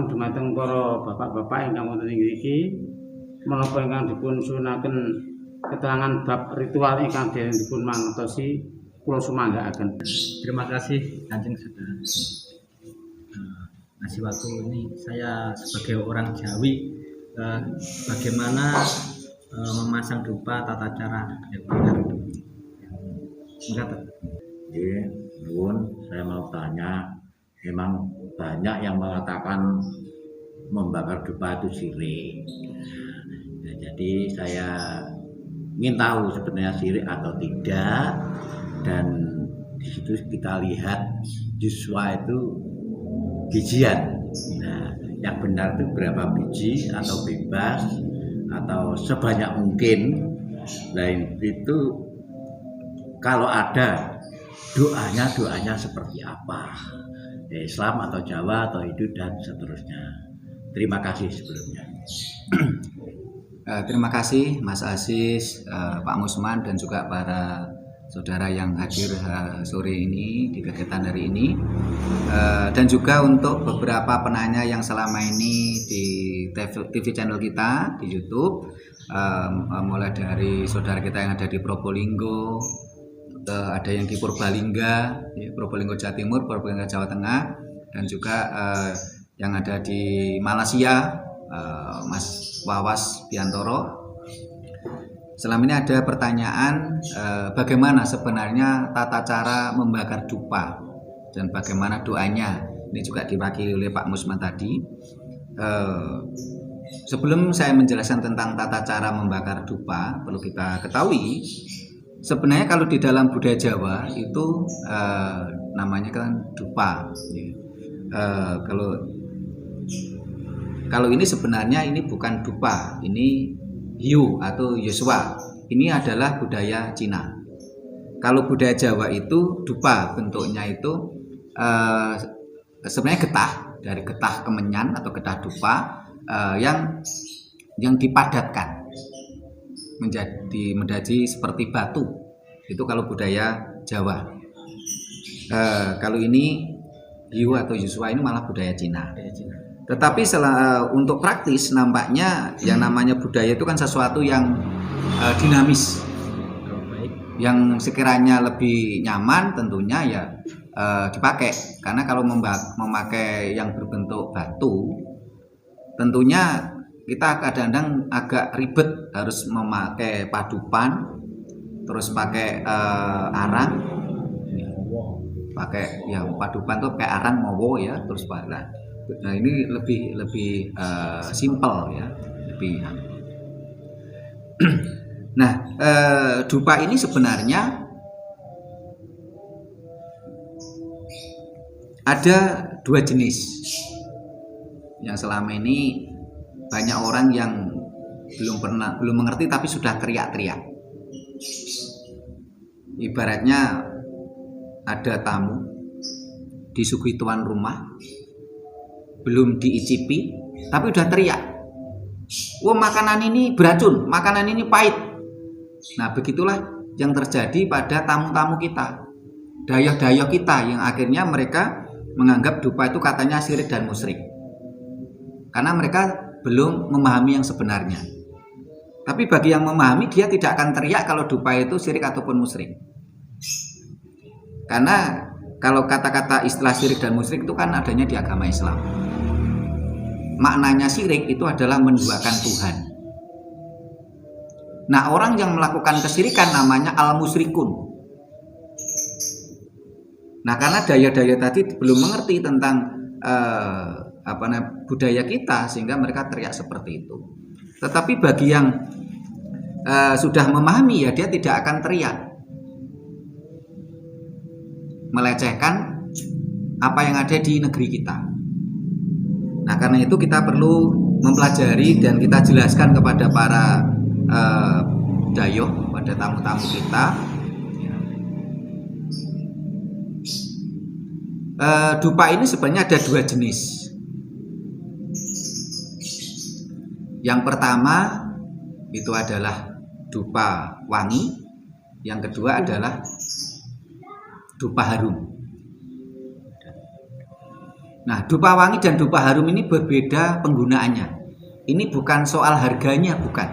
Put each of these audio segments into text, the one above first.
warung dumateng para bapak-bapak ingkang wonten ing mriki menapa ingkang dipun sunaken keterangan bab ritual ingkang dipun mangertosi kula sumanggaaken. Terima kasih Kanjeng Sudah ngasih waktu ini. Saya sebagai orang Jawi, bagaimana memasang dupa, tata cara yang benar. Saya mau tanya, memang banyak yang mengatakan membakar dupa itu syirik. Nah, jadi saya ingin tahu sebenarnya syirik atau tidak, dan di situ kita lihat Yuswa itu bijian. Nah, yang benar itu berapa biji atau bebas atau sebanyak mungkin. Lain itu kalau ada doanya seperti apa? Islam atau Jawa atau Hindu dan seterusnya. Terima kasih sebelumnya. Terima kasih Mas Aziz, Pak Musman dan juga para saudara yang hadir sore ini di kegiatan hari ini, dan juga untuk beberapa penanya yang selama ini di TV channel kita di YouTube, mulai dari saudara kita yang ada di Probolinggo, ada yang di Purbalingga, Probolinggo Jawa Timur, Probolinggo Jawa Tengah, dan juga yang ada di Malaysia, Mas Wawas Biantoro. Selama ini ada pertanyaan bagaimana sebenarnya tata cara membakar dupa dan bagaimana doanya. Ini juga diwakili oleh Pak Musman tadi. Sebelum saya menjelaskan tentang tata cara membakar dupa, perlu kita ketahui sebenarnya kalau di dalam budaya Jawa itu namanya kan dupa. Kalau ini sebenarnya ini bukan dupa, ini hiu atau Yuswa. Ini adalah budaya Cina. Kalau budaya Jawa itu dupa bentuknya itu sebenarnya getah, dari getah kemenyan atau getah dupa yang dipadatkan menjadi seperti batu. Itu kalau budaya Jawa. Kalau ini hiu atau Yuswa ini malah budaya Cina. Tetapi untuk praktis nampaknya yang namanya budaya itu kan sesuatu yang dinamis, yang sekiranya lebih nyaman tentunya ya dipakai. Karena kalau memakai yang berbentuk batu, tentunya kita kadang-kadang agak ribet, harus memakai padupan, terus pakai arang, pakai yang padupan tuh pakai arang mowo ya, terus pakai. Nah ini lebih simple ya, lebih. Nah dupa ini sebenarnya ada dua jenis yang selama ini banyak orang yang belum mengerti tapi sudah teriak-teriak. Ibaratnya ada tamu disuguhi tuan rumah, belum diicipi tapi udah teriak, wah makanan ini beracun, makanan ini pahit. Nah begitulah yang terjadi pada tamu-tamu kita, dayoh-dayoh kita, yang akhirnya mereka menganggap dupa itu katanya syirik dan musyrik karena mereka belum memahami yang sebenarnya. Tapi bagi yang memahami, dia tidak akan teriak kalau dupa itu syirik ataupun musyrik. Karena kalau kata-kata istilah syirik dan musyrik itu kan adanya di agama Islam. Maknanya syirik itu adalah menduakan Tuhan. Nah, orang yang melakukan kesyirikan namanya al-musyrikun. Nah, karena daya-daya tadi belum mengerti tentang budaya kita, sehingga mereka teriak seperti itu. Tetapi bagi yang sudah memahami, ya dia tidak akan teriak melecehkan apa yang ada di negeri kita. Nah karena itu kita perlu mempelajari dan kita jelaskan kepada para dayoh, pada tamu-tamu kita. Dupa ini sebenarnya ada dua jenis. Yang pertama itu adalah dupa wangi, yang kedua adalah dupa harum. Nah, dupa wangi dan dupa harum ini berbeda penggunaannya. Ini bukan soal harganya, bukan.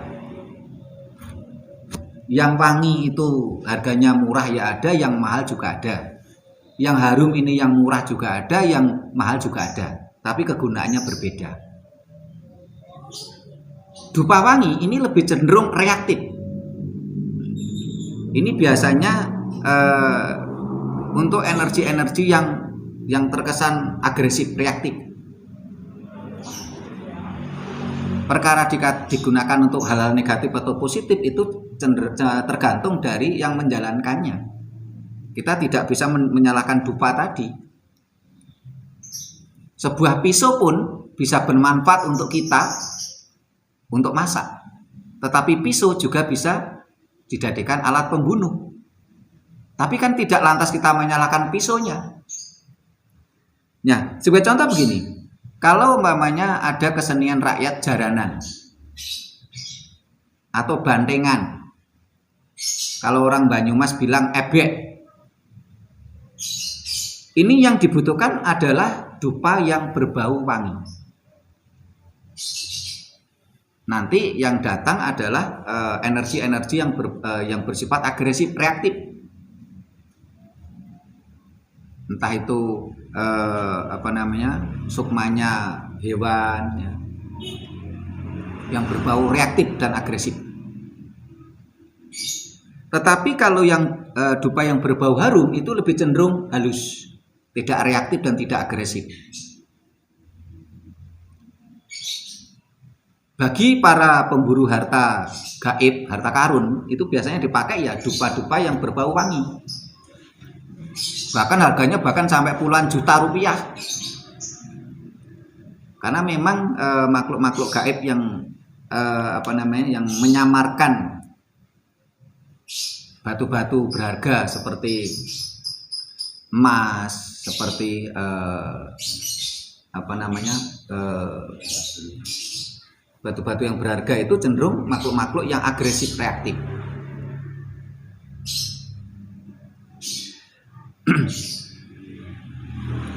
Yang wangi itu harganya murah ya ada, yang mahal juga ada. Yang harum ini yang murah juga ada, yang mahal juga ada. Tapi kegunaannya berbeda. Dupa wangi ini lebih cenderung reaktif. Ini biasanya untuk energi-energi yang terkesan agresif, reaktif. Perkara digunakan untuk hal-hal negatif atau positif itu tergantung dari yang menjalankannya. Kita tidak bisa menyalahkan dupa tadi. Sebuah pisau pun bisa bermanfaat untuk kita untuk masak. Tetapi pisau juga bisa dijadikan alat pembunuh. Tapi kan tidak lantas kita menyalahkan pisaunya. Nah, sebagai contoh begini. Kalau umpamanya ada kesenian rakyat jaranan atau bantengan. Kalau orang Banyumas bilang ebek. Ini yang dibutuhkan adalah dupa yang berbau wangi. Nanti yang datang adalah energi-energi yang bersifat agresif, reaktif. Entah itu sukmanya hewan ya, yang berbau reaktif dan agresif. Tetapi kalau yang dupa yang berbau harum itu lebih cenderung halus, tidak reaktif dan tidak agresif. Bagi para pemburu harta gaib, harta karun, itu biasanya dipakai ya dupa-dupa yang berbau wangi. Bahkan harganya sampai puluhan juta rupiah. Karena memang makhluk-makhluk gaib yang yang menyamarkan batu-batu berharga seperti emas, seperti batu-batu yang berharga itu cenderung makhluk-makhluk yang agresif, reaktif.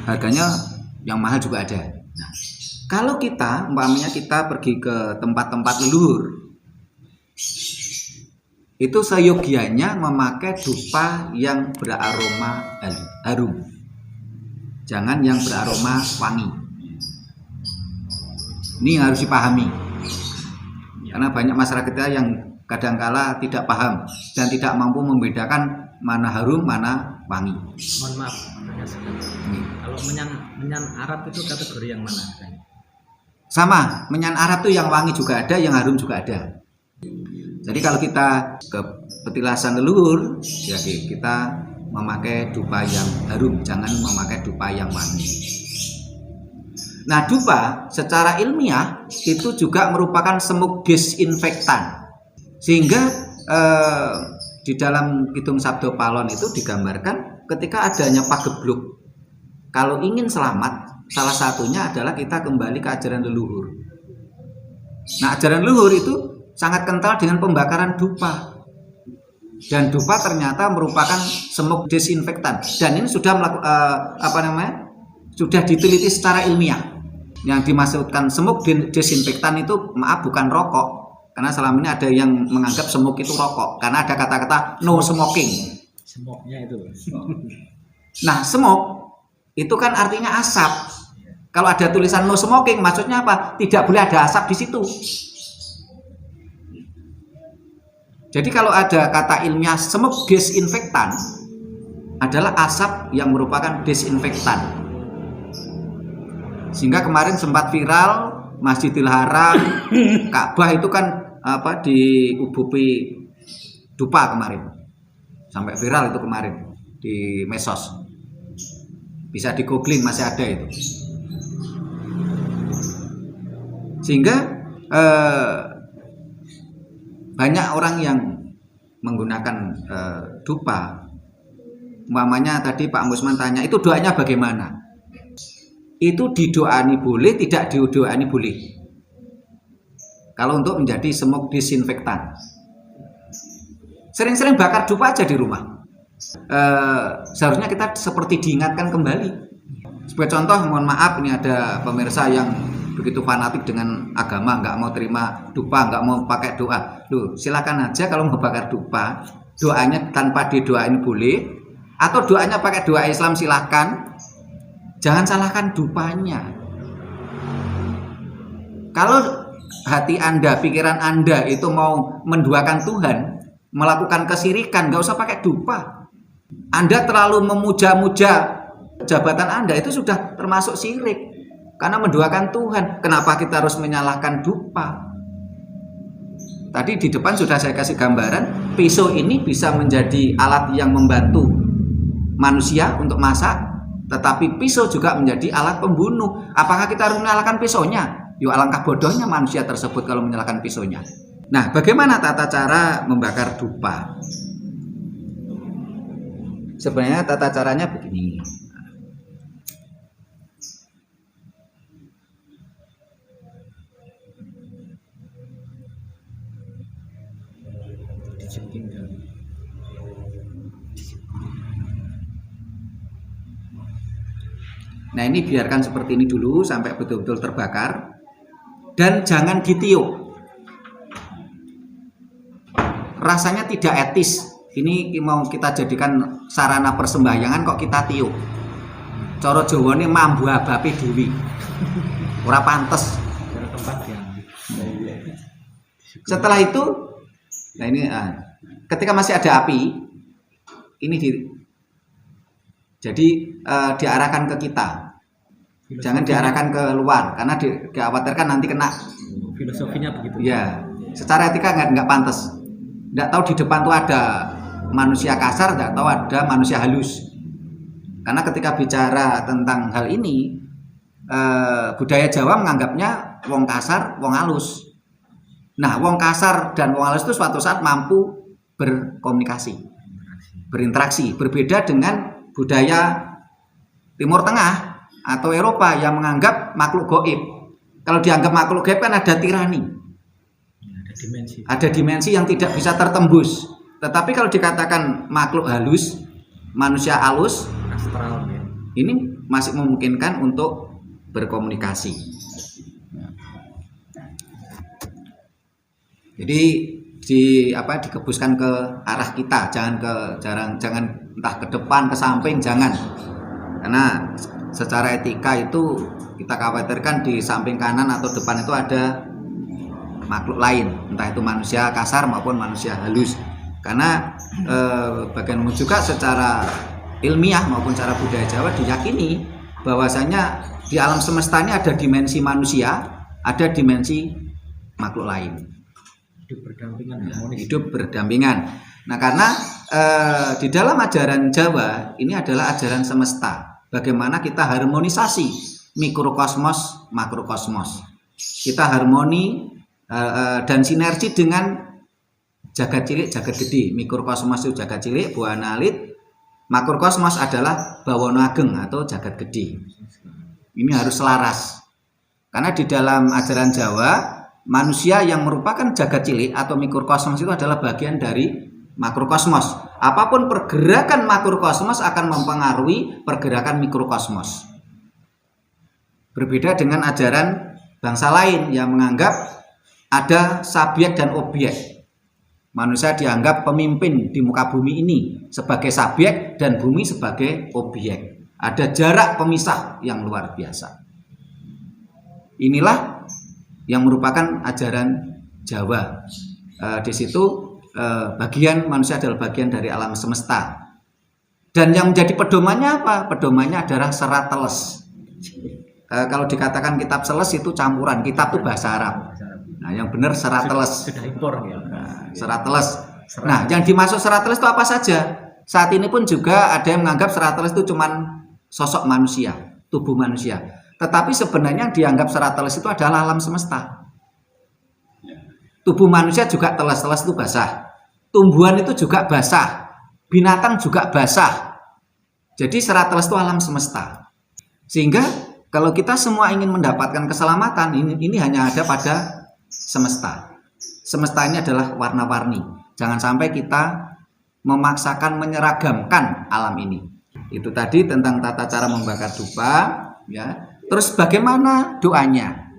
Harganya yang mahal juga ada. Nah, kalau kita pergi ke tempat-tempat leluhur, itu seyogianya memakai dupa yang beraroma harum, jangan yang beraroma wangi. Ini harus dipahami, karena banyak masyarakat kita yang kadangkala tidak paham dan tidak mampu membedakan mana harum, mana wangi. Mohon maaf, kalau menyan Arab itu kategori yang mana? Sama, menyan Arab itu yang wangi juga ada, yang harum juga ada. Jadi kalau kita ke petilasan leluhur, ya kita memakai dupa yang harum, jangan memakai dupa yang wangi. Nah, dupa secara ilmiah itu juga merupakan semuk disinfektan, sehingga di dalam Kidung Sabdo Palon itu digambarkan ketika adanya pagebluk. Kalau ingin selamat, salah satunya adalah kita kembali ke ajaran leluhur. Nah, ajaran leluhur itu sangat kental dengan pembakaran dupa. Dan dupa ternyata merupakan semuk disinfektan. Dan ini sudah sudah diteliti secara ilmiah. Yang dimaksudkan semuk disinfektan itu bukan rokok. Karena selama ini ada yang menganggap semuk itu rokok. Karena ada kata-kata no smoking. Semoknya itu. Nah, smoke itu kan artinya asap. Kalau ada tulisan no smoking, maksudnya apa? Tidak boleh ada asap di situ. Jadi kalau ada kata ilmiah semuk disinfektan adalah asap yang merupakan disinfektan. Sehingga kemarin sempat viral Masjidil Haram, Ka'bah itu kan diubupi dupa kemarin. Sampai viral itu kemarin di medsos. Bisa di googling, masih ada itu. Sehingga banyak orang yang menggunakan dupa. Umpamanya tadi Pak Musman tanya, itu doanya bagaimana? Itu didoani boleh, tidak didoani boleh. Kalau untuk menjadi semuk disinfektan, sering-sering bakar dupa aja di rumah. Seharusnya kita seperti diingatkan kembali. Sebagai contoh, mohon maaf, ini ada pemirsa yang begitu fanatik dengan agama, nggak mau terima dupa, nggak mau pakai doa. Loh, silakan aja kalau mau bakar dupa, doanya tanpa didoain boleh, atau doanya pakai doa Islam silahkan. Jangan salahkan dupanya. Kalau hati Anda, pikiran Anda itu mau menduakan Tuhan, melakukan kesirikan, nggak usah pakai dupa. Anda terlalu memuja-muja jabatan Anda, itu sudah termasuk syirik. Karena menduakan Tuhan, kenapa kita harus menyalahkan dupa? Tadi di depan sudah saya kasih gambaran, pisau ini bisa menjadi alat yang membantu manusia untuk masak, tetapi pisau juga menjadi alat pembunuh. Apakah kita harus menyalahkan pisaunya? Yuk, alangkah bodohnya manusia tersebut kalau menyalakan pisaunya. Nah, bagaimana tata cara membakar dupa? Sebenarnya tata caranya begini. Nah, ini biarkan seperti ini dulu sampai betul-betul terbakar. Dan jangan ditiup. Rasanya tidak etis. Ini mau kita jadikan sarana persembahyangan kok kita tiup. Cara Jawane mambu abape dewi. Ora pantes. Setelah itu, nah ini ketika masih ada api, ini diarahkan ke kita. Jangan diarahkan ke luar karena dikhawatirkan nanti kena. Filosofinya begitu. Ya, secara etika nggak pantas. Nggak tahu di depan tuh ada manusia kasar, nggak tahu ada manusia halus. Karena ketika bicara tentang hal ini, budaya Jawa menganggapnya wong kasar, wong halus. Nah, wong kasar dan wong halus itu suatu saat mampu berkomunikasi, berinteraksi. Berbeda dengan budaya Timur Tengah atau Eropa yang menganggap makhluk gaib. Kalau dianggap makhluk gaib kan ada tirani, ada dimensi yang tidak bisa tertembus. Tetapi kalau dikatakan makhluk halus, manusia halus, astral, ya, ini masih memungkinkan untuk berkomunikasi. Jadi dikebuskan ke arah kita, jangan entah ke depan, ke samping, jangan. Karena secara etika itu kita khawatirkan di samping kanan atau depan itu ada makhluk lain, entah itu manusia kasar maupun manusia halus. Karena bagaimanapun juga secara ilmiah maupun secara budaya Jawa diyakini bahwasanya di alam semesta ini ada dimensi manusia, ada dimensi makhluk lain. Hidup berdampingan. Nah, karena di dalam ajaran Jawa ini adalah ajaran semesta. Bagaimana kita harmonisasi mikrokosmos, makrokosmos. Kita harmoni dan sinergi dengan jagat cilik, jagat gede. Mikrokosmos itu jagat cilik, buana alit. Makrokosmos adalah bawana ageng atau jagat gede. Ini harus selaras. Karena di dalam ajaran Jawa, manusia yang merupakan jagat cilik atau mikrokosmos itu adalah bagian dari makrokosmos. Apapun pergerakan makrokosmos akan mempengaruhi pergerakan mikrokosmos. Berbeda dengan ajaran bangsa lain yang menganggap ada subjek dan objek. Manusia dianggap pemimpin di muka bumi ini sebagai subjek dan bumi sebagai objek. Ada jarak pemisah yang luar biasa. Inilah yang merupakan ajaran Jawa. Di situ bagian manusia adalah bagian dari alam semesta. Dan yang menjadi pedomannya apa? Pedomannya adalah serat teles. Kalau dikatakan kitab seles itu campuran, kitab itu bahasa Arab. Nah, yang benar serat teles. Sudah impor ya. Serat teles. Nah, yang dimaksud serat teles itu apa saja? Saat ini pun juga ada yang menganggap serat teles itu cuman sosok manusia, tubuh manusia. Tetapi sebenarnya dianggap serat teles itu adalah alam semesta. Tubuh manusia juga teles-teles itu basah. Tumbuhan itu juga basah. Binatang juga basah. Jadi serat teles itu alam semesta. Sehingga kalau kita semua ingin mendapatkan keselamatan, ini hanya ada pada semesta. Semesta ini adalah warna-warni. Jangan sampai kita memaksakan menyeragamkan alam ini. Itu tadi tentang tata cara membakar dupa, ya. Terus bagaimana doanya?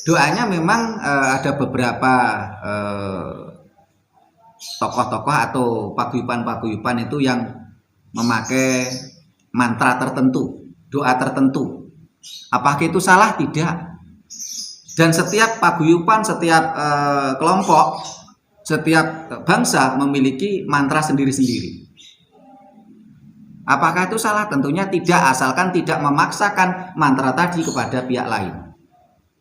Doanya memang ada beberapa tokoh-tokoh atau paguyuban-paguyuban itu yang memakai mantra tertentu, doa tertentu. Apakah itu salah? Tidak. Dan setiap paguyuban, setiap kelompok, setiap bangsa memiliki mantra sendiri-sendiri. Apakah itu salah? Tentunya tidak, asalkan tidak memaksakan mantra tadi kepada pihak lain.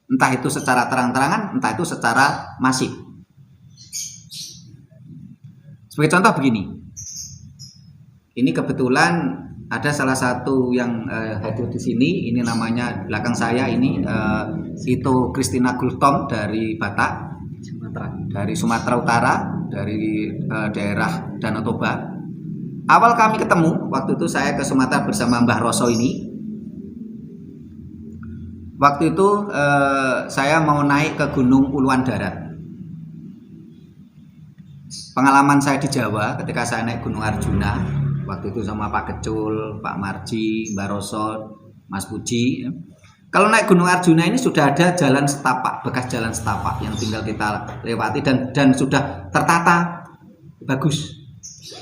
Entah itu secara terang-terangan, entah itu secara masif. Sebagai contoh begini. Ini kebetulan ada salah satu yang hadir di sini. Ini namanya belakang saya ini itu Christina Gultom dari Batak, dari Sumatera Utara, dari daerah Danau Toba. Awal kami ketemu, waktu itu saya ke Sumatera bersama Mbah Roso ini. Waktu itu saya mau naik ke Gunung Uluan Darat. Pengalaman saya di Jawa ketika saya naik Gunung Arjuna, waktu itu sama Pak Kecul, Pak Marji, Mbah Roso, Mas Puji. Kalau naik Gunung Arjuna ini sudah ada jalan setapak, bekas jalan setapak yang tinggal kita lewati dan sudah tertata bagus.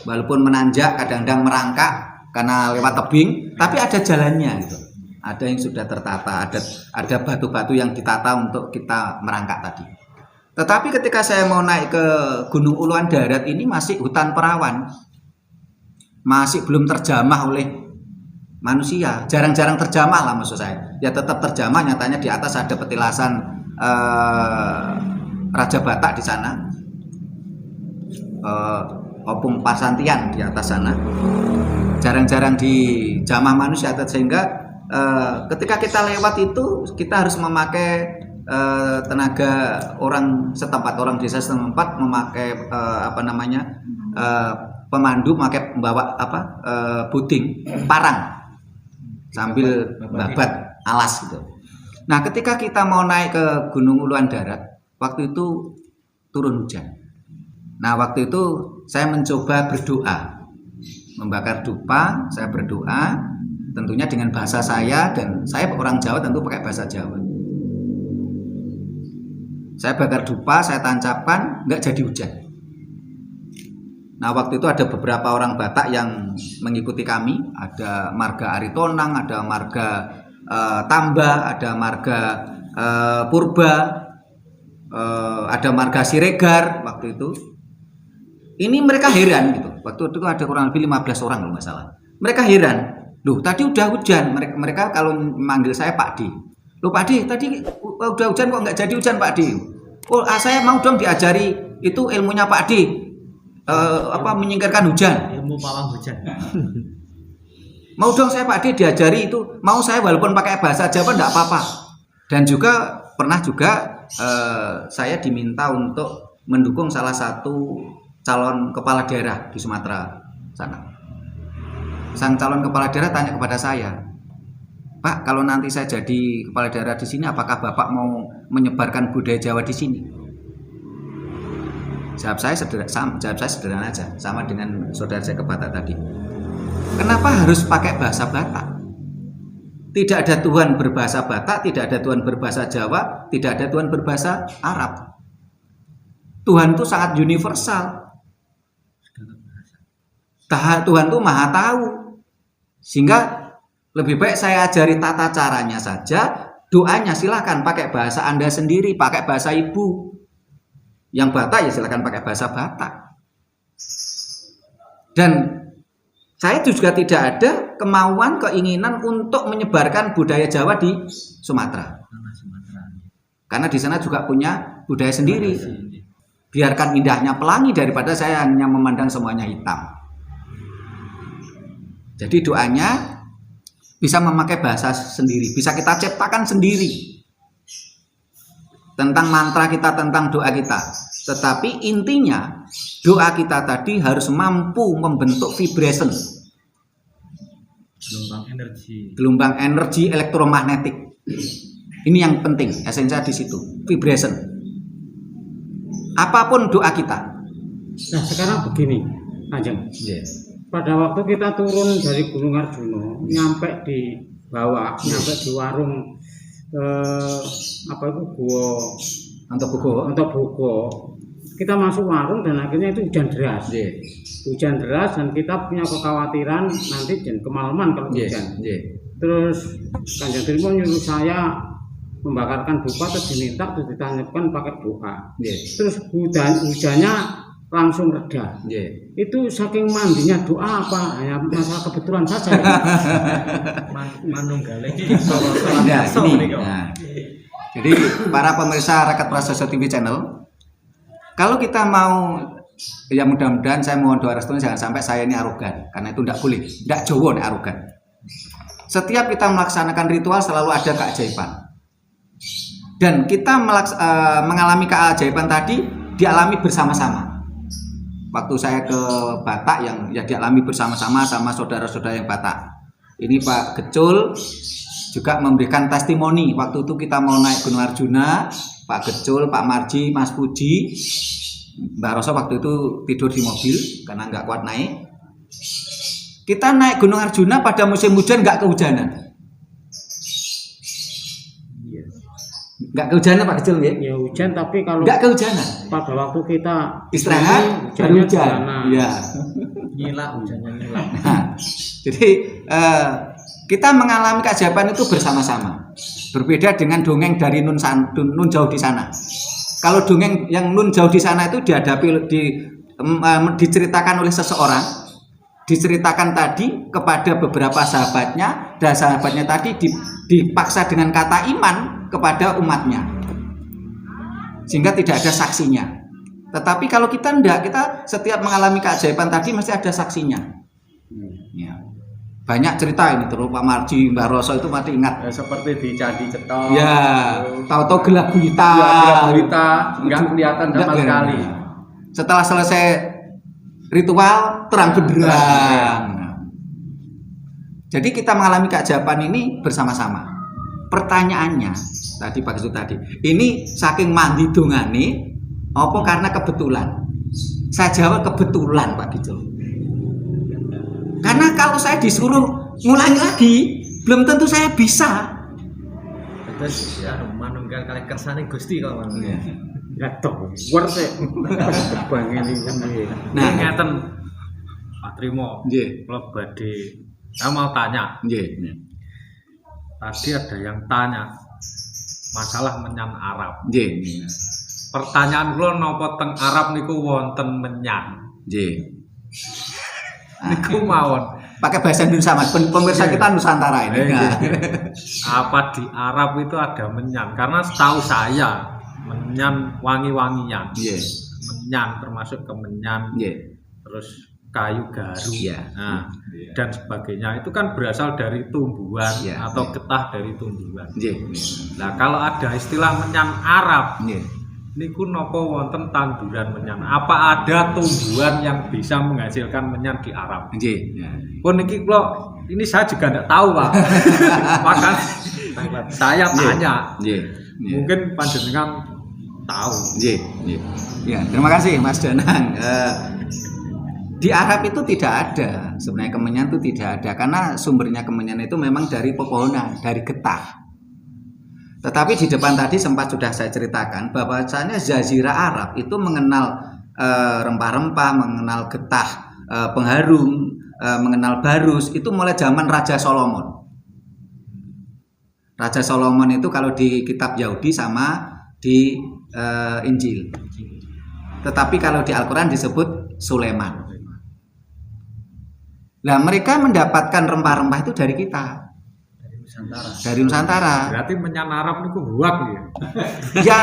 Walaupun menanjak, kadang-kadang merangkak karena lewat tebing, tapi ada jalannya gitu. Ada yang sudah tertata, ada batu-batu yang ditata untuk kita merangkak tadi. Tetapi ketika saya mau naik ke Gunung Uluan Darat ini masih hutan perawan, masih belum terjamah oleh manusia, jarang-jarang terjamah lah maksud saya. Ya tetap terjamah, nyatanya di atas ada petilasan Raja Batak di sana. Opung Pasantian di atas sana, jarang-jarang dijamah manusia, sehingga ketika kita lewat itu kita harus memakai tenaga orang setempat, orang desa setempat, memakai pemandu, membawa puding, parang sambil babat alas gitu. Nah, ketika kita mau naik ke Gunung Uluan Darat, waktu itu turun hujan. Nah, waktu itu saya mencoba berdoa, membakar dupa. Saya berdoa tentunya dengan bahasa saya, dan saya orang Jawa tentu pakai bahasa Jawa. Saya bakar dupa, saya tancapkan, nggak jadi hujan. Nah, waktu itu ada beberapa orang Batak yang mengikuti kami. Ada marga Aritonang, ada marga Tamba, ada marga Purba, ada marga Siregar waktu itu. Ini mereka heran gitu. Waktu itu ada kurang lebih 15 orang kalau nggak salah. Mereka heran. Loh, tadi udah hujan. Mereka kalau manggil saya Pak Di. Loh, Pak Di, tadi udah hujan kok nggak jadi hujan, Pak Di? Oh, saya mau dong diajari itu ilmunya Pak Di. Menyingkirkan hujan. Ilmu pawang hujan. Mau dong saya Pak Di diajari itu. Mau saya walaupun pakai bahasa Jawa enggak apa-apa. Dan juga pernah juga saya diminta untuk mendukung salah satu calon kepala daerah di Sumatera sana. Sang calon kepala daerah tanya kepada saya, Pak, kalau nanti saya jadi kepala daerah di sini, apakah Bapak mau menyebarkan budaya Jawa di sini? Jawab saya sederhana aja, sama dengan saudara saya ke Batak tadi. Kenapa harus pakai bahasa Batak? Tidak ada Tuhan berbahasa Batak, tidak ada Tuhan berbahasa Jawa, tidak ada Tuhan berbahasa Arab. Tuhan itu sangat universal. Tuhan itu maha tahu. Sehingga lebih baik saya ajari tata caranya saja. Doanya silahkan pakai bahasa Anda sendiri, pakai bahasa ibu. Yang Batak ya silahkan pakai bahasa Batak. Dan saya juga tidak ada kemauan, keinginan untuk menyebarkan budaya Jawa di Sumatera. Karena di sana juga punya budaya sendiri. Biarkan indahnya pelangi daripada saya hanya memandang semuanya hitam. Jadi doanya bisa memakai bahasa sendiri, bisa kita ciptakan sendiri tentang mantra kita, tentang doa kita. Tetapi intinya doa kita tadi harus mampu membentuk vibration, gelombang energi elektromagnetik. Ini yang penting, esensinya di situ, vibration. Apapun doa kita. Nah, sekarang begini, Kanjeng. Yes. pada waktu kita turun dari Gunung Arjuno, nyampe di bawah, nyampe di warung apa itu Gua Antobogo. Kita masuk warung dan akhirnya itu hujan deras. Hujan deras dan kita punya kekhawatiran nanti kemalaman kalau hujan. Terus Kanjeng Trimo nyuruh saya membakarkan dupa, terus diminta terus ditanyapkan pakai doa. Terus hujannya langsung reda. Itu saking mandinya doa apa? Hanya masalah kebetulan saja. Manunggal iki jadi para pemirsa Rakyat Prasojo TV Channel, kalau kita mau, ya mudah-mudahan saya mohon doa restunya jangan sampai saya ini arogan, karena itu tidak boleh, tidak Jawa nih arogan. Setiap kita melaksanakan ritual selalu ada keajaiban, dan kita mengalami keajaiban tadi dialami bersama-sama. Waktu saya ke Batak yang ya dialami bersama-sama sama saudara-saudara yang Batak. Ini Pak Gecul juga memberikan testimoni. Waktu itu kita mau naik Gunung Arjuna, Pak Gecul, Pak Marji, Mas Puji, Mbak Roso waktu itu tidur di mobil karena nggak kuat naik. Kita naik Gunung Arjuna pada musim hujan, nggak kehujanan. Nggak kehujanan Pak Gecul ya? Ya hujan, tapi kalau nggak kehujanan. pada waktu kita Istirahat baru hujan. Iya. Nyilah, hujannya nyilah. Nah, jadi kita mengalami keajaiban itu bersama-sama. Berbeda dengan dongeng dari nun jauh di sana. Kalau dongeng yang nun jauh di sana itu diceritakan oleh seseorang, diceritakan tadi kepada beberapa sahabatnya, dan sahabatnya tadi dipaksa dengan kata iman kepada umatnya, sehingga tidak ada saksinya. Tetapi kalau kita enggak, kita setiap mengalami keajaiban tadi mesti ada saksinya. Ya. Banyak cerita ini, terus Pak Marji, Mbak Roso itu masih ingat. Ya, seperti di Candi Cetok. Ya, tahu-tahu gelap gulita. Nggak kelihatan sama sekali. Setelah selesai ritual terang benderang. Jadi kita mengalami keajaiban ini bersama-sama. Pertanyaannya tadi Pak Gecul tadi, ini saking mandi dongane apa karena kebetulan? Saya jawab kebetulan Pak Gecul. Karena kalau saya disuruh ngulangi lagi, belum tentu saya bisa. Terus ya manunggal kali kersane Gusti kok. ya toh worth kebangen iki. Nah, ngeten Pak Trimo. Nggih. Kalau badhe saya mau tanya. Nggih. Tadi ada yang tanya masalah menyan Arab. Nggih. Pertanyaan kula napa teng Arab niku wonten menyan? Nggih. Niku mawon. Pakai bahasa Indonesia Mas, pemirsa kita Nusantara ini. Apa di Arab itu ada menyan? Karena setahu saya menyan wangi-wangian. Menyan termasuk kemenyan. Terus kayu garu. Nah, dan sebagainya itu kan berasal dari tumbuhan atau getah dari tumbuhan. Nah, kalau ada istilah menyan Arab, niku napa wonten tanduran menyan? Apa ada tumbuhan yang bisa menghasilkan menyan di Arab? Pun niki kula ini saya juga tidak tahu Pak. Maka saya tanya. Mungkin panjenengan tahu. Ya, terima kasih Mas Danang. Di Arab itu tidak ada sebenarnya kemenyan, itu tidak ada karena sumbernya kemenyan itu memang dari pepohonan, dari getah. Tetapi di depan tadi sempat sudah saya ceritakan bahwasanya Jazirah Arab itu mengenal rempah-rempah, mengenal getah pengharum, mengenal barus itu mulai zaman Raja Solomon. Raja Solomon itu kalau di kitab Yahudi sama di Injil. Tetapi kalau di Al-Quran disebut Sulaiman. Nah, mereka mendapatkan rempah-rempah itu dari kita. Dari Nusantara. Berarti menyan Arab niku huwak ya. Ya,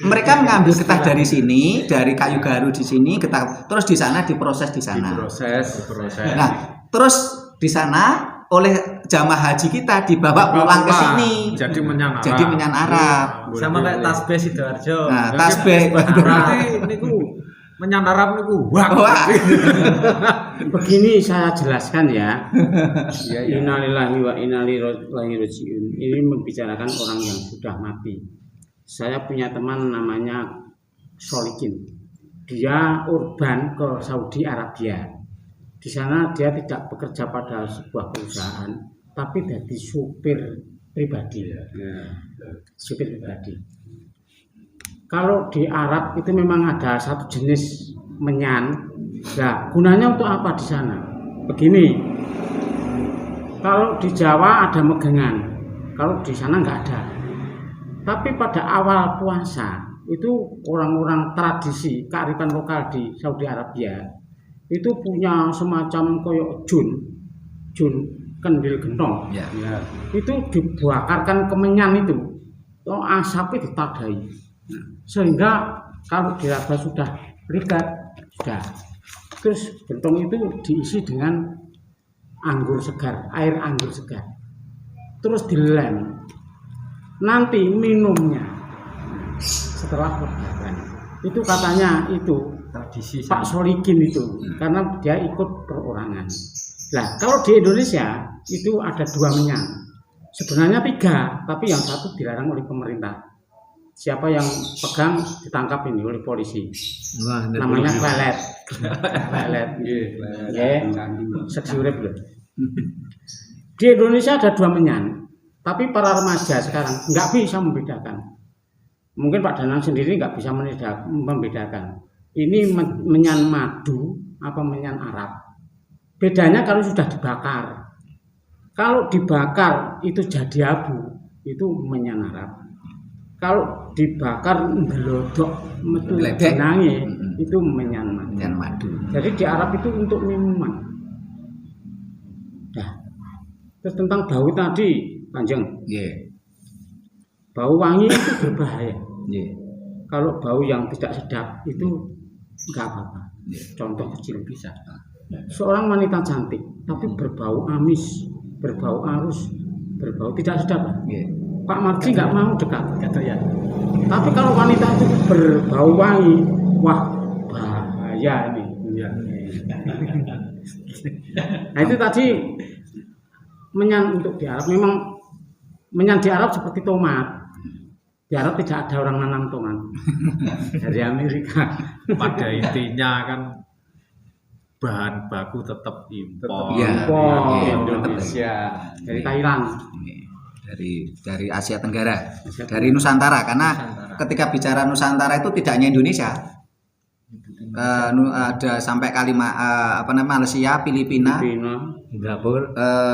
mereka mengambil getah dari sini, dari kayu garu di sini, getah terus di sana diproses di sana. Diproses. Nah, terus di sana oleh jamaah haji kita dibawa pulang ke sini. Jadi menyan Arab. Jadi menyan Arab. Sama kayak tasbih Sidoarjo. Nah, tasbih berarti niku menyan Arab niku huwak. Begini saya jelaskan ya. Innalillahi wa inna ilaihi rajiun. Ini membicarakan orang yang sudah mati. Saya punya teman namanya Solikin. Dia urban ke Saudi Arabia. di sana dia tidak bekerja pada sebuah perusahaan, tapi jadi supir pribadi. Supir pribadi. Kalau di Arab itu memang ada satu jenis menyan. Nah, gunanya untuk apa di sana? Begini, kalau di Jawa ada megengan, kalau di sana nggak ada. Tapi pada awal puasa itu orang-orang tradisi kearifan lokal di Saudi Arabia itu punya semacam koyok jun kendil gentong. Ya. Itu dibakarkan kemenyan itu, asapnya ditadai, sehingga kalau diraba sudah rigat sudah, terus gentong itu diisi dengan anggur segar, air anggur segar, terus dilem. Nanti minumnya setelah lebaran. Itu katanya itu Tradisi Pak Solikin itu, karena dia ikut perorangan. Nah, kalau di Indonesia itu ada 2 menyan. Sebenarnya 3, tapi yang satu dilarang oleh pemerintah. Siapa yang pegang ditangkap ini oleh polisi. Wah, Namanya klelet. Klelet. Nggih. Seksi urip lho. Di Indonesia ada 2 menyan, tapi para remaja sekarang nggak bisa membedakan. Mungkin Pak Danang sendiri nggak bisa membedakan. Ini menyan madu apa menyan Arab. Bedanya kalau sudah dibakar. Kalau dibakar itu jadi abu, itu menyan Arab. Kalau dibakar ngelodok metu benange, itu menyan madu. Jadi di Arab itu untuk minuman. Nah, terus tentang bau tadi, Kanjeng. Bau wangi itu berbahaya. Kalau bau yang tidak sedap itu enggak apa-apa. Contoh kecil bisa. Seorang wanita cantik tapi berbau amis, berbau arus, berbau tidak sedap. Pak Marji nggak mau dekat. Tapi kalau wanita itu berbau wangi, wah bahaya ini. Nah itu tadi menyan untuk di Arab. Memang menyan di Arab seperti tomat. Di Arab tidak ada orang nanam tomat dari Amerika. Pada intinya kan bahan baku tetap impor. Indonesia dari Thailand, dari Asia Tenggara, dari Nusantara. Karena ketika bicara Nusantara itu tidak hanya Indonesia, ada sampai Malaysia, Filipina,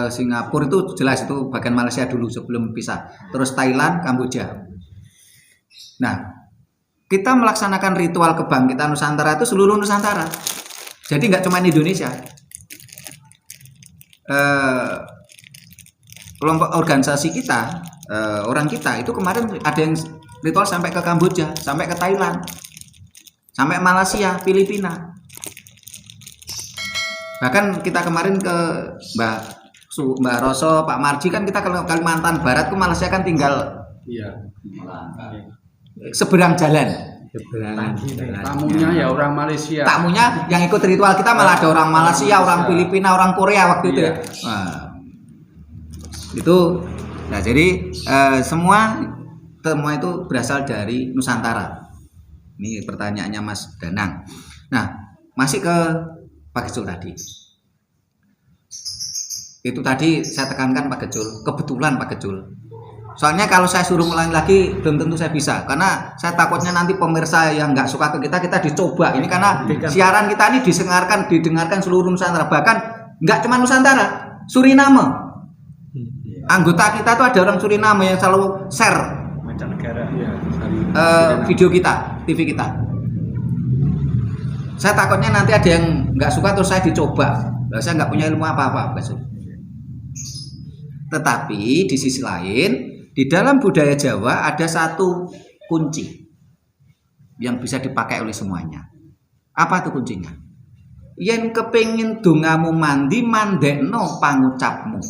Singapura itu jelas itu bagian Malaysia dulu sebelum pisah. Terus Thailand, Kamboja. Nah, kita melaksanakan ritual kebangkitan Nusantara itu seluruh Nusantara. Jadi nggak cuma Indonesia. Kelompok organisasi kita, orang kita itu kemarin ada yang ritual sampai ke Kamboja, sampai ke Thailand, sampai Malaysia, Filipina. Bahkan kita kemarin ke Mbak Roso, Pak Marji kan kita ke Kalimantan Barat tuh Malaysia kan tinggal seberang jalan. Tamunya ya orang Malaysia. Tamunya yang ikut ritual kita malah ada orang Malaysia, orang Filipina, orang Korea waktu itu. Nah, itu, nah jadi semua itu berasal dari Nusantara. Ini pertanyaannya Mas Danang. Nah, masih ke Pak Gejul tadi. Itu tadi saya tekankan Pak Gejul, kebetulan Pak Gejul. Soalnya kalau saya suruh ulangi lagi belum tentu saya bisa, karena saya takutnya nanti pemirsa yang nggak suka ke kita dicoba. Ini karena siaran kita ini didengarkan seluruh Nusantara, bahkan nggak cuma Nusantara, Suriname. Anggota kita tuh ada orang Suriname yang selalu share video kita, TV kita. Saya takutnya nanti ada yang nggak suka terus saya dicoba. Saya nggak punya ilmu apa-apa, tetapi di sisi lain, di dalam budaya Jawa ada satu kunci yang bisa dipakai oleh semuanya. Apa itu kuncinya? Yen kepengin dongamu mandi, mandekno pangucapmu.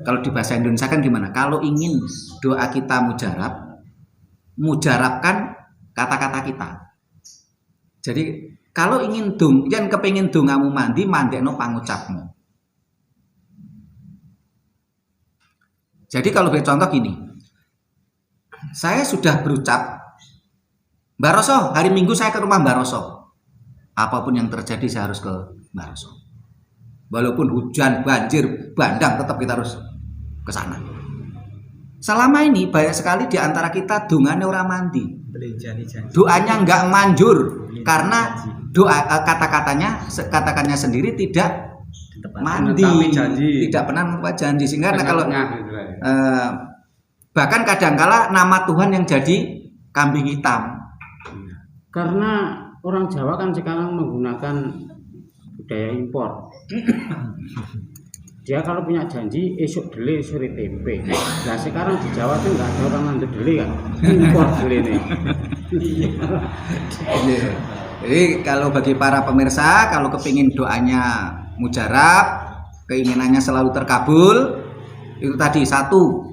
Kalau di bahasa Indonesia kan gimana? Kalau ingin doa kita mujarabkan kata-kata kita. Jadi kalau ingin yen kepengin dongamu mandi, mandekno pangucapmu. Jadi kalau contoh gini, saya sudah berucap, Mbak Roso, hari Minggu saya ke rumah Mbak Roso. apapun yang terjadi saya harus ke Mbah Roso. Walaupun hujan, banjir, bandang, tetap kita harus ke sana. Selama ini banyak sekali di antara kita dongane ora mandi. Doanya enggak manjur karena doa katakannya sendiri tidak mandi, tidak pernah menepati janji. Sehingga kalau bahkan kadangkala nama Tuhan yang jadi kambing hitam. Karena orang Jawa kan sekarang menggunakan budaya impor. Dia kalau punya janji esok dele sore tempe. Nah sekarang di Jawa tuh nggak ada orang nanti dele kan, impor dele nih. Jadi kalau bagi para pemirsa, kalau kepingin doanya mujarab, keinginannya selalu terkabul, itu tadi satu,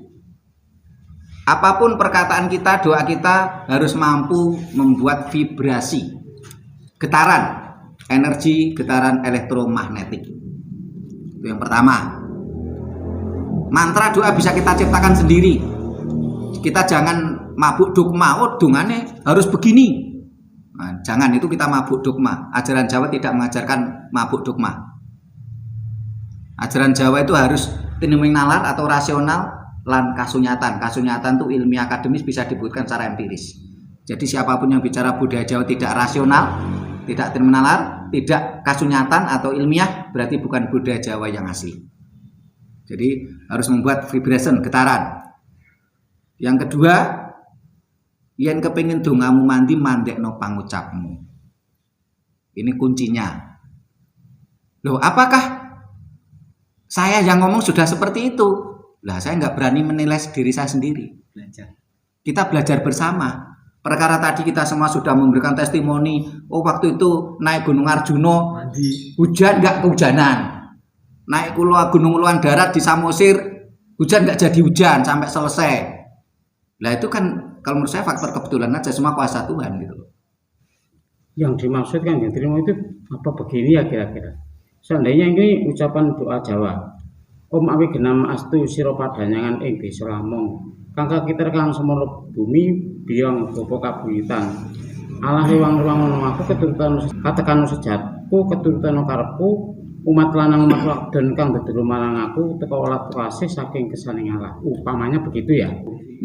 apapun perkataan kita, doa kita harus mampu membuat vibrasi, getaran, energi, getaran elektromagnetik. Itu yang pertama. Mantra doa bisa kita ciptakan sendiri. Kita jangan mabuk dogma, oh dongane harus begini. Nah, jangan, itu kita mabuk dogma. Ajaran Jawa tidak mengajarkan mabuk dogma. Ajaran Jawa itu harus tiniming nalar atau rasional lan kasunyatan. Kasunyatan itu ilmiah akademis, bisa dibuktikan secara empiris. Jadi siapapun yang bicara budaya Jawa tidak rasional, tidak tiniming nalar, tidak kasunyatan atau ilmiah, berarti bukan budaya Jawa yang asli. Jadi harus membuat vibration, getaran. Yang kedua, yen kepengin dongamu mandi, mandekno pangucapmu. Ini kuncinya. Loh, apakah saya yang ngomong sudah seperti itu? Lah, saya nggak berani menilai diri saya sendiri. Kita belajar bersama. Perkara tadi kita semua sudah memberikan testimoni. Oh, waktu itu naik Gunung Arjuno, hujan nggak kehujanan. Naik Gunung Uluan Darat di Samosir, hujan nggak jadi hujan sampai selesai. Lah itu kan kalau menurut saya faktor kebetulan aja, semua kuasa Tuhan gitu. Yang dimaksudkan yang terima itu apa begini ya kira-kira? Seandainya ini ucapan doa Jawa. Om awi genam astu sira padanyangan ing desa Lamong. Kangka kita kang semolok bumi biang gopo kabuyitan. Allah wang-wang ngono aku keturutan katakan sejatku keturutan karepku umat lanang umat wadon kang bedoro marang aku teka olah kasih saking kesaning Allah. Upamanya begitu ya.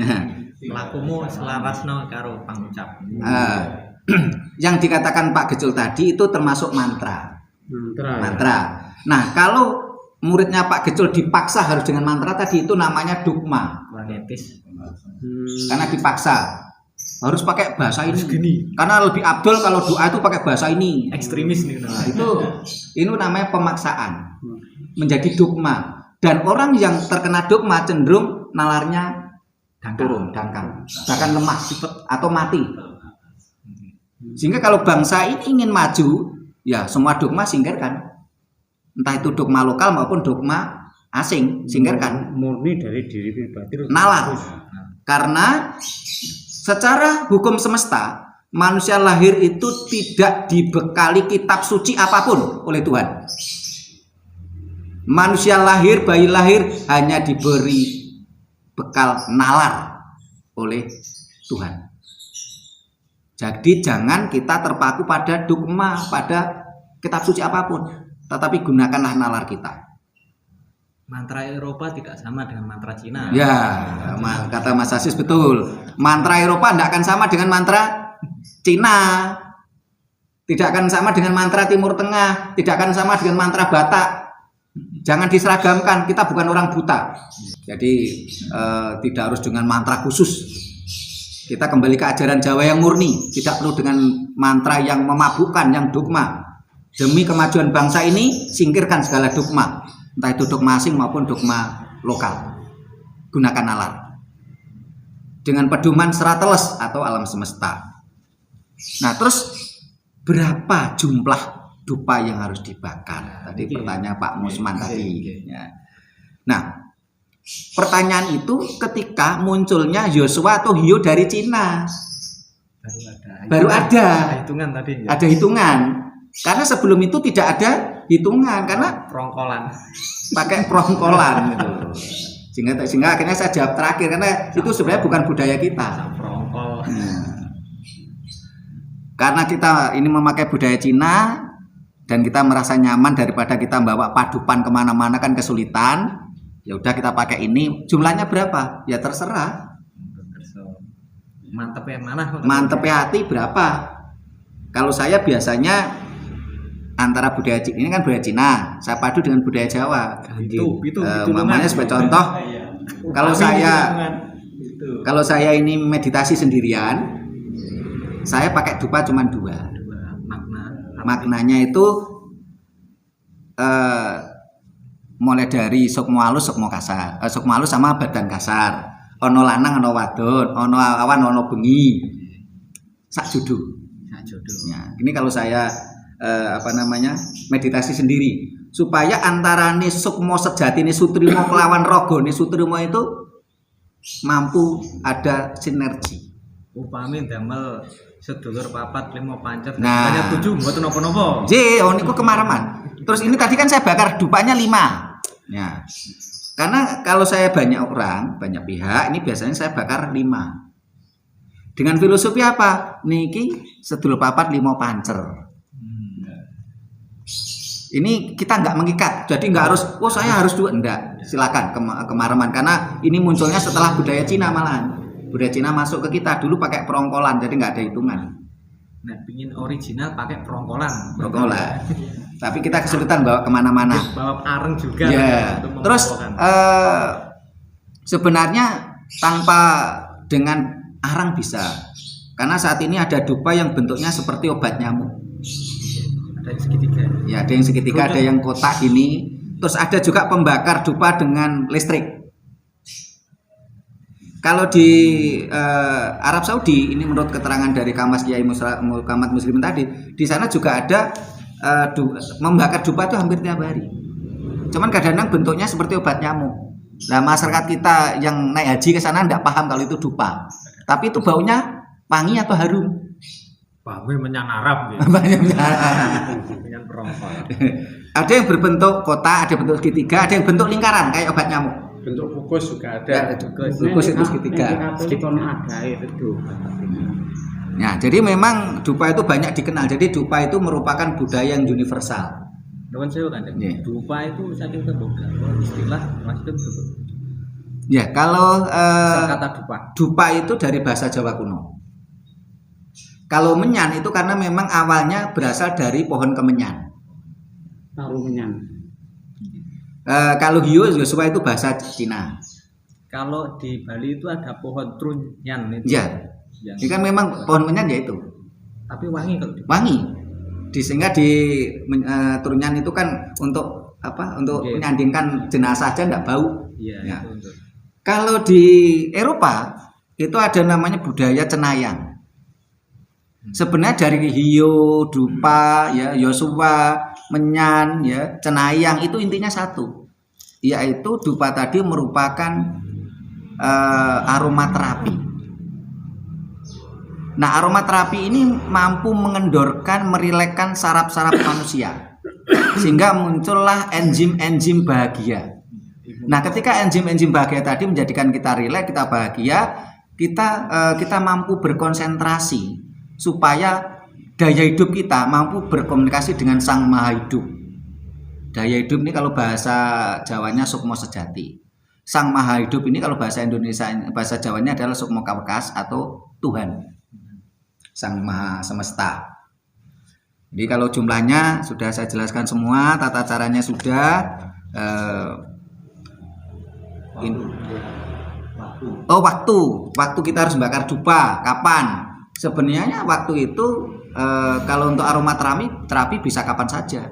Nah, Lakumu selarasno karo pangucap. yang dikatakan Pak Gecul tadi itu termasuk mantra. Mantra. Nah, kalau muridnya Pak Gecul dipaksa harus dengan mantra tadi, itu namanya dogma. Kurang etis. Karena dipaksa harus pakai bahasa ini. Karena lebih abdul kalau doa itu pakai bahasa ini. Ekstremis nih. Nah, itu namanya pemaksaan. Menjadi dogma. Dan orang yang terkena dogma cenderung nalarnya turun, dangkal, bahkan lemah, atau mati. Sehingga kalau bangsa ini ingin maju, ya semua dogma singkirkan. Entah itu dogma lokal maupun dogma asing, singkirkan. Murni dari diri pribadi. Nalar. Karena secara hukum semesta, manusia lahir itu tidak dibekali kitab suci apapun oleh Tuhan. Manusia lahir, bayi lahir hanya diberi bekal nalar oleh Tuhan. Jadi jangan kita terpaku pada dogma, pada kitab suci apapun, tetapi gunakanlah nalar kita. Mantra Eropa tidak sama dengan mantra Cina. Ya, kata Mas Asis betul. Mantra Eropa tidak akan sama dengan mantra Cina. Tidak akan sama dengan mantra Timur Tengah, tidak akan sama dengan mantra Batak. Jangan diseragamkan, kita bukan orang buta. Jadi tidak harus dengan mantra khusus. Kita kembali ke ajaran Jawa yang murni, tidak perlu dengan mantra yang memabukkan, yang dogma. Demi kemajuan bangsa ini, singkirkan segala dogma, entah itu dogma asing maupun dogma lokal. Gunakan nalar dengan pedoman serateles atau alam semesta. Nah, terus berapa jumlah dupa yang harus dibakar? Tadi pertanyaan Pak Musman tadi. Ya. Nah, pertanyaan itu ketika munculnya Yosua atau Hio dari Cina. Baru ada hitungan tadi. Ya? Ada hitungan. Karena sebelum itu tidak ada hitungan, karena perongkolan. Pakai perongkolan gitu. Sehingga akhirnya saya jawab terakhir, karena itu sebenarnya bukan budaya kita. Perongkol. Nah, karena kita ini memakai budaya Cina dan kita merasa nyaman daripada kita bawa padupan kemana-mana kan kesulitan, ya udah kita pakai ini. Jumlahnya berapa? Ya terserah. Mantep yang mana? Mantep hati berapa? Kalau saya biasanya antara budaya Cina, ini kan budaya Cina, saya padu dengan budaya Jawa. Mamanya sebagai contoh, kalau saya ini meditasi sendirian, saya pakai dupa cuma 2. Maknanya itu mulai dari sukmo halus, sukmo kasar, sukmo halus sama badan kasar, ono lanang, ono wadon, ono awan, ono bengi, sak jodoh. Ya, ini kalau saya meditasi sendiri, supaya antara nih sukmo sejati nih sutrimo kelawan rogo nih sutrimo itu mampu ada sinergi. Upami damel sedulur papat 5 pancet nah, hanya 7 mboten napa-napa. Niku kemaraman. Terus ini tadi kan saya bakar dupanya 5. Ya. Karena kalau saya banyak orang, banyak pihak, ini biasanya saya bakar 5. Dengan filosofi apa? Niki sedulur papat 5 pancer. Ini kita nggak mengikat, jadi nggak harus, saya harus 2, enggak. Silakan kemaraman, karena ini munculnya setelah budaya Cina malahan. Budaya Cina masuk ke kita dulu pakai perongkolan, jadi nggak ada hitungan. Nah, pingin original pakai perongkolan. Tapi kita kesulitan bawa kemana-mana. Bawa areng juga. Ya. Terus sebenarnya tanpa dengan arang bisa, karena saat ini ada dupa yang bentuknya seperti obat nyamuk. Ada yang segitiga. Ya, ada yang segitiga, ada yang kotak ini. Terus ada juga pembakar dupa dengan listrik. Kalau di Arab Saudi, ini menurut keterangan dari Kamas Kiai Muhammad Muslimin tadi, di sana juga ada membakar dupa itu hampir tiap hari. Cuman kadang-kadang bentuknya seperti obat nyamuk. Nah, masyarakat kita yang naik haji ke sana tidak paham kalau itu dupa. Tapi itu baunya wangi atau harum? Baunya menyan Arab gitu. Menyan perongkol. Ada yang berbentuk kotak, ada bentuk segitiga, ada yang bentuk lingkaran kayak obat nyamuk. Bentuk kukus juga ada. Kukus itu segitiga. Nah, jadi memang dupa itu banyak dikenal. Jadi dupa itu merupakan budaya yang universal. Nuwun sewu kan. Dupa itu saking terbuka. Istilah maksudnya betul. Ya, kalau kata dupa itu dari bahasa Jawa kuno. Kalau menyan itu karena memang awalnya berasal dari pohon kemenyan. Taruh menyan. Kalau hiyo Yosua itu bahasa Cina. Kalau di Bali itu ada pohon trunyan itu. Ya. Ini kan memang pohon menyan ya itu. Tapi wangi kalau wangi. Sehingga di trunyan itu kan untuk apa? Untuk menyandingkan jenazah aja enggak bau. Iya, ya. Itu. Kalau di Eropa itu ada namanya budaya cenayang. Sebenarnya dari hiyo, dupa, ya, Yosua, menyan, ya, cenayang itu intinya satu, yaitu dupa tadi merupakan aromaterapi. Nah, aromaterapi ini mampu mengendorkan, merilekkan saraf-saraf manusia, sehingga muncullah enzim-enzim bahagia. Nah, ketika enzim-enzim bahagia tadi menjadikan kita rileks, kita bahagia, kita mampu berkonsentrasi supaya daya hidup kita mampu berkomunikasi dengan Sang Maha Hidup. Daya hidup ini kalau bahasa Jawanya sukmo sejati. Sang Maha Hidup ini kalau bahasa Indonesia, bahasa Jawanya adalah sukmo kawekas atau Tuhan. Sang Maha Semesta. Jadi kalau jumlahnya sudah saya jelaskan semua, tata caranya sudah. Waktu kita harus bakar dupa. Kapan? Sebenarnya waktu itu kalau untuk aromaterapi bisa kapan saja.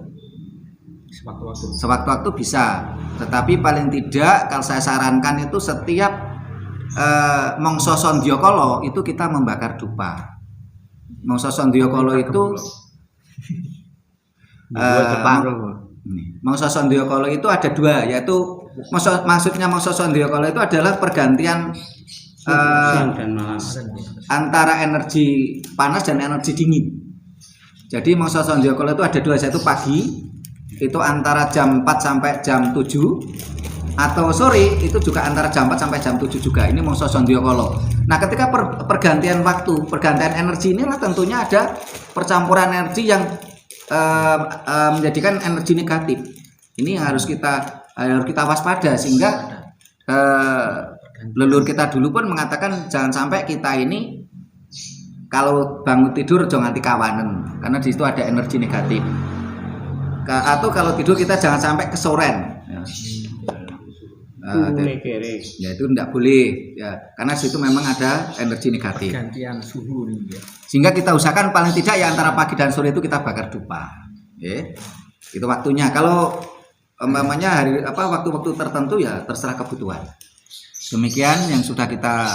Sewaktu-waktu bisa. Tetapi paling tidak kalau saya sarankan itu setiap mangsa Sandyakala itu kita membakar dupa. Mangsa Sandyakala itu mangsa Sandyakala itu ada 2, yaitu maksudnya mangsa Sandyakala itu adalah pergantian antara energi panas dan energi dingin. Jadi mangsa Sandyakala itu ada 2, yaitu pagi itu antara jam 4 sampai jam 7, atau sore itu juga antara jam 4 sampai jam 7 juga. Ini mangsa Sandyakala. Nah, ketika pergantian waktu, pergantian energi inilah tentunya ada percampuran energi yang menjadikan energi negatif. Ini yang harus kita waspada, sehingga leluhur kita dulu pun mengatakan jangan sampai kita ini kalau bangun tidur jangan nganti kawanen, karena di situ ada energi negatif. Atau kalau tidur kita jangan sampai kesoren. Ya itu tidak boleh ya, karena situ memang ada energi negatif. Gantian suhu nih ya. Sehingga kita usahakan paling tidak ya antara pagi dan sore itu kita bakar dupa. Ya. Itu waktunya. Kalau umpamanya waktu-waktu tertentu ya terserah kebutuhan. Demikian yang sudah kita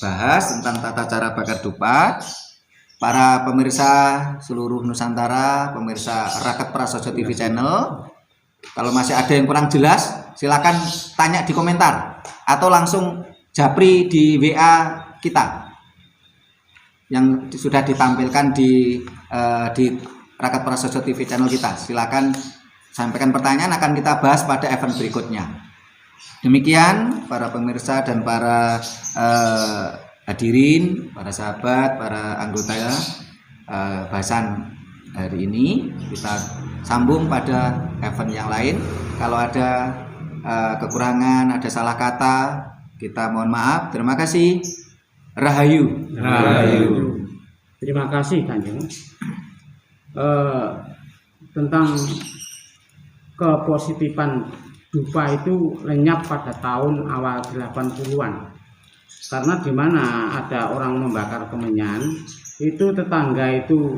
bahas tentang tata cara bakar dupa. Para pemirsa seluruh Nusantara, pemirsa Raket Prasojo TV Channel, kalau masih ada yang kurang jelas, silakan tanya di komentar atau langsung japri di WA kita yang sudah ditampilkan di Raket Prasojo TV Channel kita. Silakan sampaikan pertanyaan, akan kita bahas pada event berikutnya. Demikian para pemirsa dan para hadirin, para sahabat, para anggota bahasan hari ini. Kita sambung pada event yang lain. Kalau ada kekurangan, ada salah kata, kita mohon maaf. Terima kasih. Rahayu. Rahayu. Terima kasih Kanjeng. Tentang kepositifan dupa itu lenyap pada tahun awal 80-an. Karena di mana ada orang membakar kemenyan, itu tetangga itu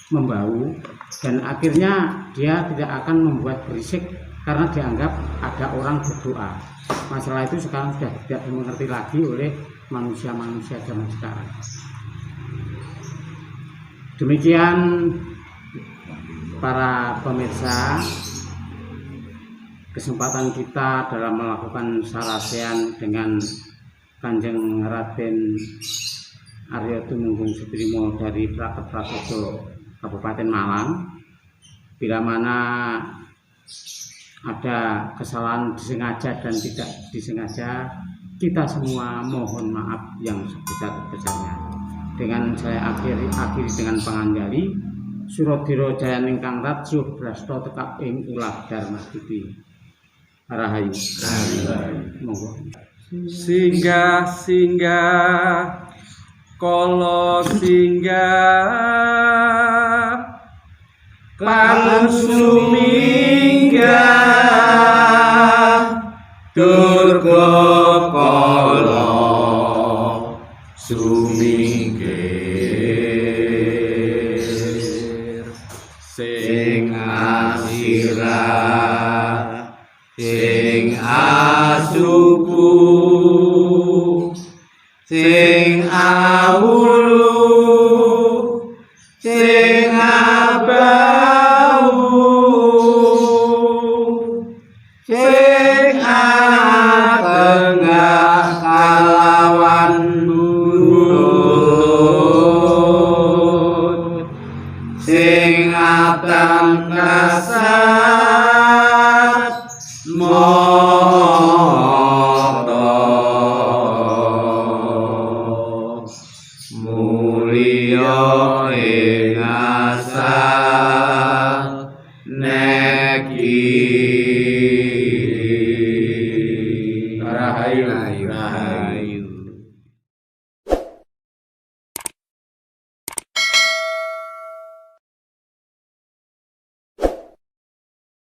membau dan akhirnya dia tidak akan membuat berisik karena dianggap ada orang berdoa. Masalah itu sekarang sudah tidak dimengerti lagi oleh manusia-manusia zaman sekarang. Demikian para pemirsa, kesempatan kita dalam melakukan sarasean dengan Kanjeng Raden Arya Tumenggung Sutrimo dari Raket Prasojo Kabupaten Malang. Bila mana ada kesalahan disengaja dan tidak disengaja, kita semua mohon maaf yang sebesar-besarnya. Dengan saya akhiri dengan pangandali Suradira Jaya ingkang ratsuh brasta tekap ing ulah Dharma Stiti. Rahayu. Monggo. Singgah kala singgah kang suminggah durga kala suminggir sing asirah sing asuku sing awulu sing abau sing tengah kalawan bulut sing atang kasat mulia ing asal neki. Rahayu.